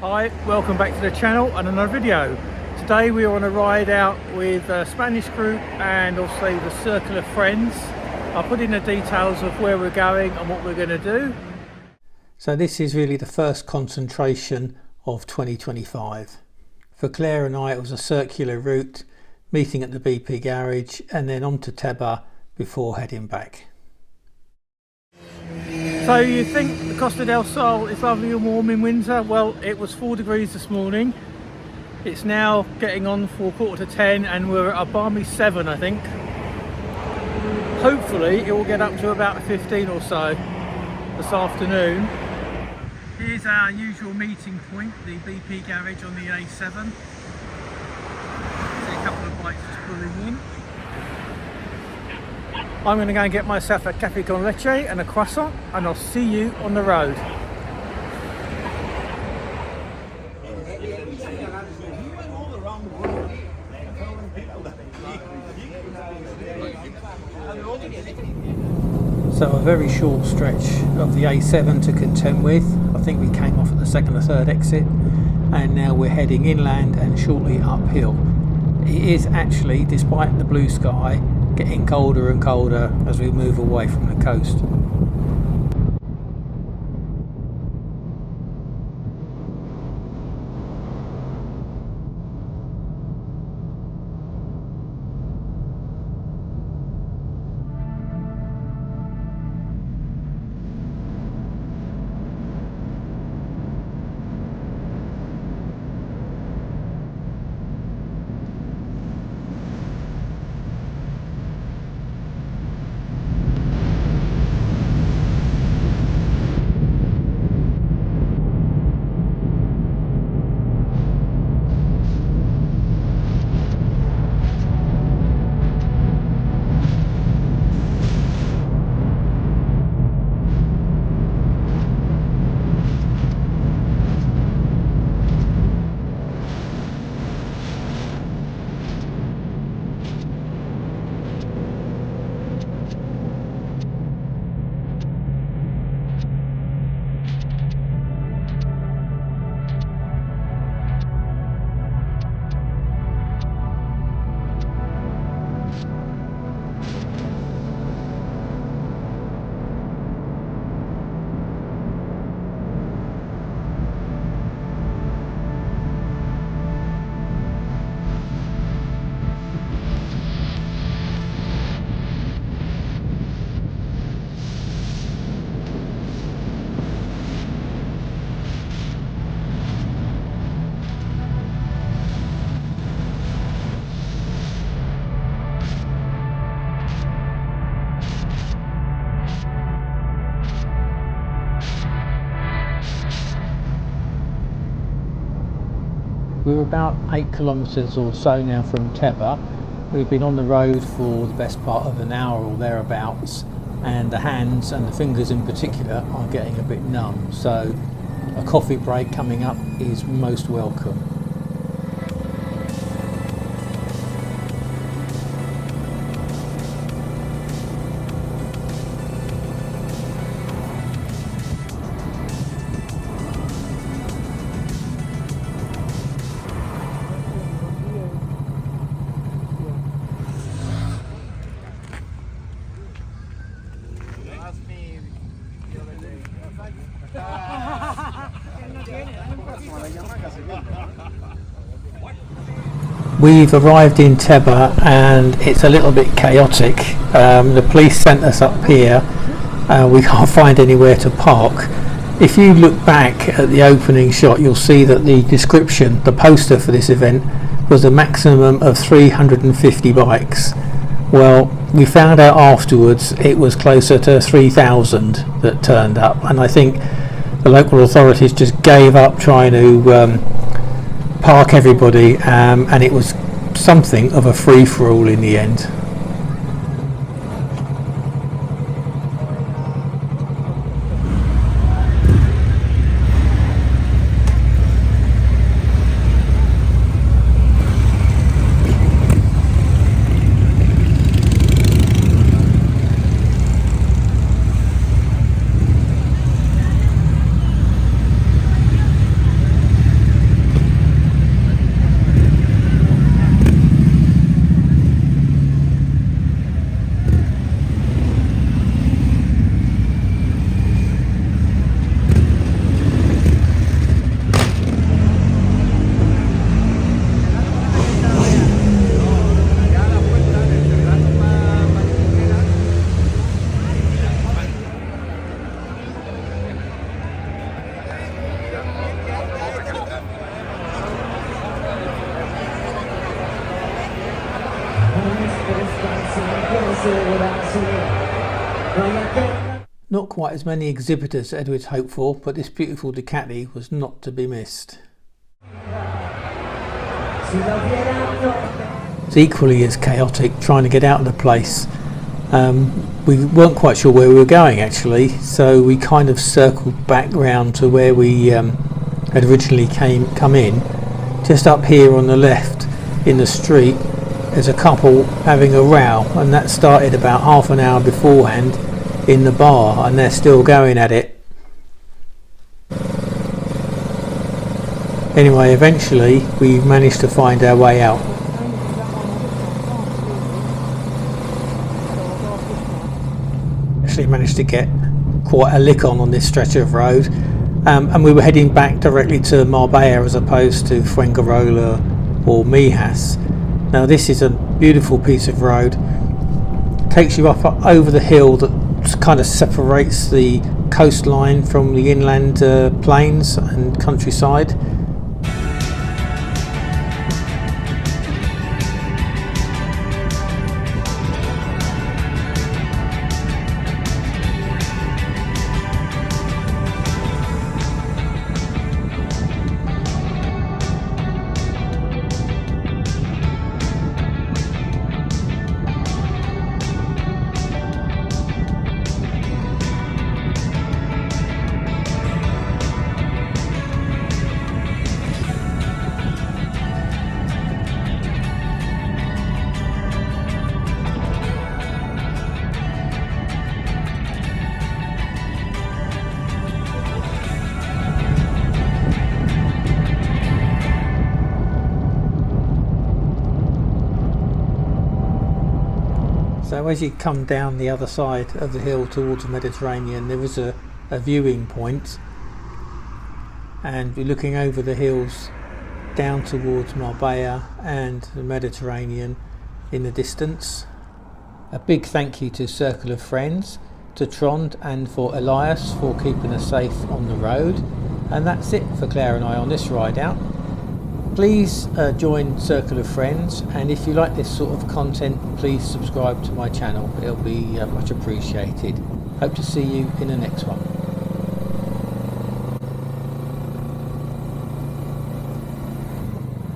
Hi, welcome back to the channel and another video. Today we are on a ride out with a Spanish group and also the circle of friends. I'll put in the details of where we're going and what we're going to do. So this is really the first concentration of 2025. For Clare and I, it was a circular route, meeting at the BP garage and then on to Teba before heading back. So you think the Costa del Sol is lovely and warm in winter? Well, it was 4 degrees this morning. It's now getting on for 9:45 and we're at a balmy 7, I think. Hopefully it will get up to about 15 or so this afternoon. Here's our usual meeting point, the BP garage on the A7. See a couple of bikes just pulling in. I'm going to go and get myself a cafe con leche and a croissant, and I'll see you on the road. So a very short stretch of the A7 to contend with. I think we came off at the second or third exit, and now we're heading inland and shortly uphill. It is actually, despite the blue sky, getting colder and colder as we move away from the coast. We're about 8 kilometres or so now from Teba. We've been on the road for the best part of an hour or thereabouts, and the hands and the fingers in particular are getting a bit numb, so a coffee break coming up is most welcome. We've arrived in Teba and it's a little bit chaotic. The police sent us up here. We can't find anywhere to park. If you look back at the opening shot, you'll see that the description, the poster for this event, was a maximum of 350 bikes. Well, we found out afterwards it was closer to 3,000 that turned up, and I think the local authorities just gave up trying to park everybody, and it was something of a free-for-all in the end. Not quite as many exhibitors as Edward's hoped for, but this beautiful Ducati was not to be missed. It's equally as chaotic trying to get out of the place. We weren't quite sure where we were going actually, so we kind of circled back round to where we had originally come in. Just up here on the left in the street there's a couple having a row, and that started about half an hour beforehand in the bar, and they're still going at it. Anyway, eventually we managed to find our way out. Actually managed to get quite a lick on this stretch of road, and we were heading back directly to Marbella as opposed to Fuengirola or Mijas. Now this is a beautiful piece of road, takes you up over the hill that kind of separates the coastline from the inland plains and countryside. So as you come down the other side of the hill towards the Mediterranean, there is a viewing point, and we're looking over the hills down towards Marbella and the Mediterranean in the distance. A big thank you to Circle of Friends, to Trond and for Elias for keeping us safe on the road. And that's it for Clare and I on this ride out. Please join Circle of Friends, and if you like this sort of content, please subscribe to my channel. It'll be much appreciated. Hope to see you in the next one.